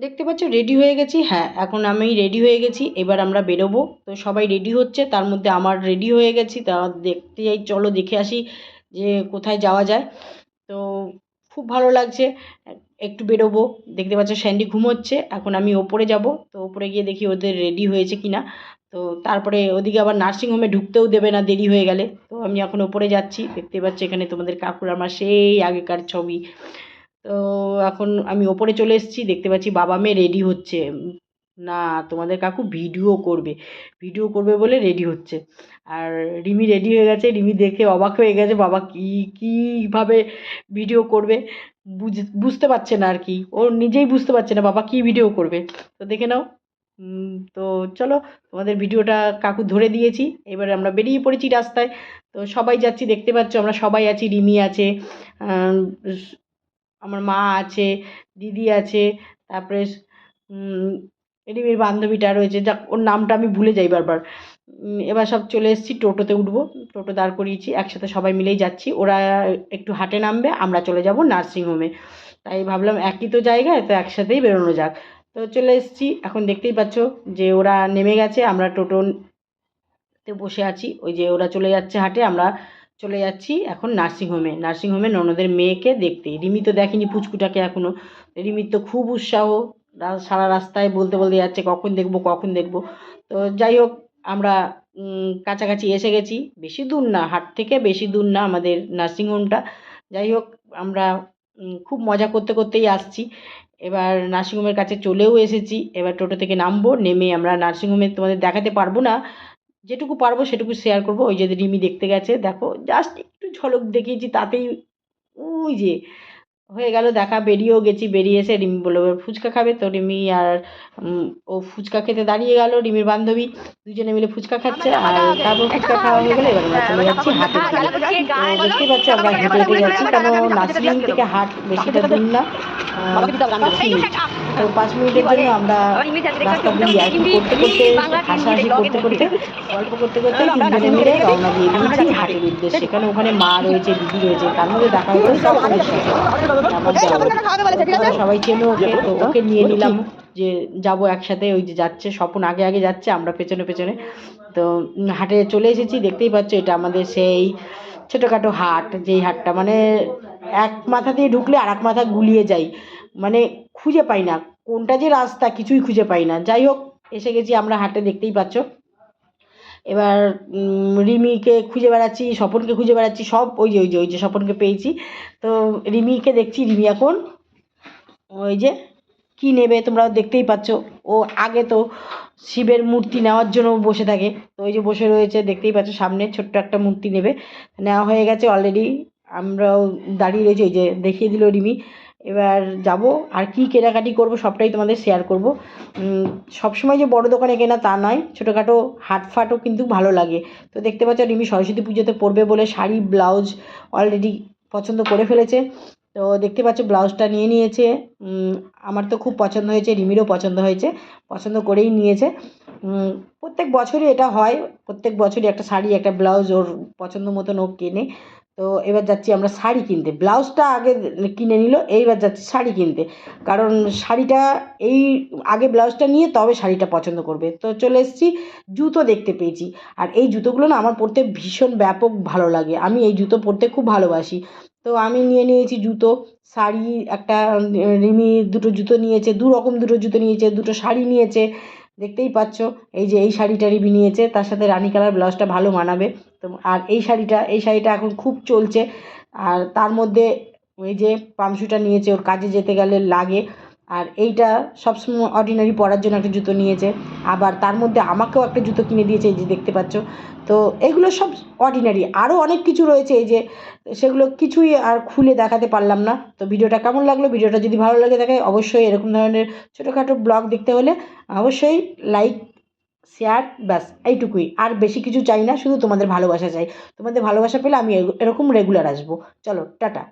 দেখতে পাচ্ছ রেডি হয়ে গেছি। হ্যাঁ, এখন আমি রেডি হয়ে গেছি, এবার আমরা বেরোবো। তো সবাই রেডি হচ্ছে, তার মধ্যে আমার রেডি হয়ে গেছি। তা দেখতে যাই, চলো দেখে আসি যে কোথায় যাওয়া যায়। তো খুব ভালো লাগছে, একটু বেরোবো। দেখতে পাচ্ছ স্যান্ডি ঘুমোচ্ছে, এখন আমি ওপরে যাব। তো ওপরে গিয়ে দেখি ওদের রেডি হয়েছে কি না। তো তারপরে ওদিকে আবার নার্সিংহোমে ঢুকতেও দেবে না দেরি হয়ে গেলে। তো আমি এখন ওপরে যাচ্ছি। দেখতে পাচ্ছ এখানে তোমাদের কাকুর আমার সেই আগেকার ছবি। তো এখন আমি ওপরে চলে এসেছি, দেখতে পাচ্ছি বাবা মেয়ে রেডি হচ্ছে। না, তোমাদের কাকু ভিডিও করবে, ভিডিও করবে বলে রেডি হচ্ছে। আর রিমি রেডি হয়ে গেছে, রিমি দেখে অবাক হয়ে গেছে, বাবা কীভাবে ভিডিও করবে বুঝতে পারছে না আর কি, ও নিজেই বুঝতে পারছে না বাবা কী ভিডিও করবে। তো দেখে নাও। তো চলো, তোমাদের ভিডিওটা কাকু ধরে দিয়েছি, এবারে আমরা বেরিয়ে পড়েছি রাস্তায়। তো সবাই যাচ্ছি, দেখতে পাচ্ছ আমরা সবাই আছি, রিমি আছে, আমার মা আছে, দিদি আছে, তারপরে রিমির বান্ধবীটা রয়েছে, যাক ওর নামটা আমি ভুলে যাই বারবার। এবার সব চলে এসেছি, টোটোতে উঠবো, টোটো দাঁড় করিয়েছি, একসাথে সবাই মিলেই যাচ্ছি। ওরা একটু হাটে নামবে, আমরা চলে যাব নার্সিংহোমে। তাই ভাবলাম একই তো জায়গায়, তো একসাথেই বেরোনো যাক। তো চলে এসেছি, এখন দেখতেই পাচ্ছ যে ওরা নেমে গেছে, আমরা টোটোতে বসে আছি। ওই যে ওরা চলে যাচ্ছে হাটে, আমরা চলে যাচ্ছি এখন নার্সিংহোমে। নার্সিংহোমে ননদের মেয়েকে দেখতে। রিমি তো দেখেনি পুচকুটাকে এখনও। রিমির তো খুব উৎসাহ, সারা রাস্তায় বলতে বলতে যাচ্ছে কখন দেখবো কখন দেখবো। তো যাই হোক, আমরা কাছাকাছি এসে গেছি, বেশি দূর না, হাট থেকে বেশি দূর না আমাদের নার্সিংহোমটা। যাই হোক, আমরা খুব মজা করতে করতেই আসছি। এবার নার্সিংহোমের কাছে চলেও এসেছি, এবার টোটো থেকে নামবো, নেমে আমরা নার্সিংহোমে তোমাদের দেখাতে পারবো না, যেটুকু পারবো সেটুকু শেয়ার করবো। ওই যে রিমি দেখতে গেছে, দেখো জাস্ট একটু ঝলক দেখিয়েছি, তাতেই ওই যে হয়ে গেল দেখা। বেরিয়েও গেছি, বেরিয়ে এসে রিমি বললো এবার ফুচকা খাবে। তো রিমি আর ও ফুচকা খেতে দাঁড়িয়ে গেল, রিমির বান্ধবী দুজনে মিলে ফুচকা খাচ্ছে। আর তারপর ফুচকা খাওয়া হয়ে গেলে এবার আমরা চলে যাচ্ছি হাটের দিকে। তো দেখতেই পাচ্ছি আমরা হেঁটে হেঁটে যাচ্ছি, কেন নার্সিংহোম থেকে হাট বেশিটা দূর না, 5 মিনিট। তো 5 মিনিটের জন্য আমরা রাস্তা দিয়ে আর কি করতে করতে, হাসাহাসি করতে করতে, গল্প করতে করতে তিনজনে মিলে রওনা দিয়ে দিয়েছি হাটের উদ্দেশ্যে। সেখানে ওখানে মা রয়েছে, দিদি রয়েছে, তার মধ্যে দেখা হয়েছে সকলের সাথে। আমার তোমরা সবাই চেনো ওকে, তো ওকে নিয়ে নিলাম যে যাব একসাথে। ওই যে যাচ্ছে স্বপন, আগে আগে যাচ্ছে, আমরা পেছনে পেছনে। তো হাটে চলে এসেছি, দেখতেই পাচ্ছ এটা আমাদের সেই ছোটোখাটো হাট, যেই হাটটা মানে এক মাথা দিয়ে ঢুকলে আর এক মাথা গুলিয়ে যাই, মানে খুঁজে পাই না কোনটা যে রাস্তা, কিছুই খুঁজে পাই না। যাই হোক, এসে গেছি আমরা হাটে, দেখতেই পাচ্ছ। এবার রিমিকে খুঁজে বেড়াচ্ছি, স্বপনকে খুঁজে বেড়াচ্ছি, সব ওই যে স্বপনকে পেয়েছি। তো রিমিকে দেখছি, রিমি এখন ওই যে কী নেবে তোমরা দেখতেই পাচ্ছ। ও আগে তো শিবের মূর্তি নেওয়ার জন্য বসে থাকে, তো ওই যে বসে রয়েছে, দেখতেই পাচ্ছ সামনে ছোট্ট একটা মূর্তি নেবে, নেওয়া হয়ে গেছে অলরেডি। আমরাও দাঁড়িয়ে রয়েছি, ওই যে দেখিয়ে দিল রিমি। এবার যাব, আর কি কেনাকাটি করব সবটাই তোমাদের শেয়ার করব। সবসময় যে বড় দোকানে কেনা তা নয়, ছোটোখাটো হাটফাটও কিন্তু ভালো লাগে। তো দেখতে পাচ্ছ রিমি সরস্বতী পুজোতে পরবে বলে শাড়ি ব্লাউজ অলরেডি পছন্দ করে ফেলেছে। তো দেখতে পাচ্ছ ব্লাউজটা নিয়ে নিয়েছে। আমার তো খুব পছন্দ হয়েছে, রিমিরও পছন্দ হয়েছে, পছন্দ করেই নিয়েছে। প্রত্যেক বছরই এটা হয়, প্রত্যেক বছরই একটা শাড়ি একটা ব্লাউজ ওর পছন্দ মতন ও কেনে। তো এবার যাচ্ছি আমরা শাড়ি কিনতে, ব্লাউজটা আগে কিনে নিল, এইবার যাচ্ছি শাড়ি কিনতে। কারণ শাড়িটা এই আগে ব্লাউজটা নিয়ে তবে শাড়িটা পছন্দ করবে। তো চলে এসেছি, জুতো দেখতে পেয়েছি। আর এই জুতোগুলো না আমার পরতে ভীষণ ব্যাপক ভালো লাগে, আমি এই জুতো পরতে খুব ভালোবাসি। তো আমি নিয়ে নিয়েছি জুতো, শাড়ি একটা, রিমি দুটো জুতো নিয়েছে, রকম দুটো জুতো নিয়েছে, দুটো শাড়ি নিয়েছে। দেখতেই পাচ্ছ এই যে এই শাড়িটা রিমি নিয়েছে, তার সাথে রানী কালার ব্লাউজটা ভালো মানাবে। তো আর এই শাড়িটা এখন খুব চলছে। আর তার মধ্যে ওই যে পামশুটা নিয়েছে, ওর কাজে যেতে গেলে লাগে। আর এইটা সবসময় অর্ডিনারি পরার জন্য একটা জুতো নিয়েছে। আবার তার মধ্যে আমাকেও একটা জুতো কিনে দিয়েছে, এই যে দেখতে পাচ্ছ। তো এগুলো সব অর্ডিনারি, আরও অনেক কিছু রয়েছে এই যে, সেগুলো কিছুই আর খুলে দেখাতে পারলাম না। তো ভিডিওটা কেমন লাগলো, ভিডিওটা যদি ভালো লাগে থাকে অবশ্যই এরকম ধরনের ছোটোখাটো ব্লগ দেখতে হলে অবশ্যই লাইক শেয়ার, ব্যাস এইটুকুই, আর বেশি কিছু চাই না, শুধু তোমাদের ভালোবাসা চাই। তোমাদের ভালোবাসা পেলে আমি এরকম রেগুলার আসবো। চলো টাটা।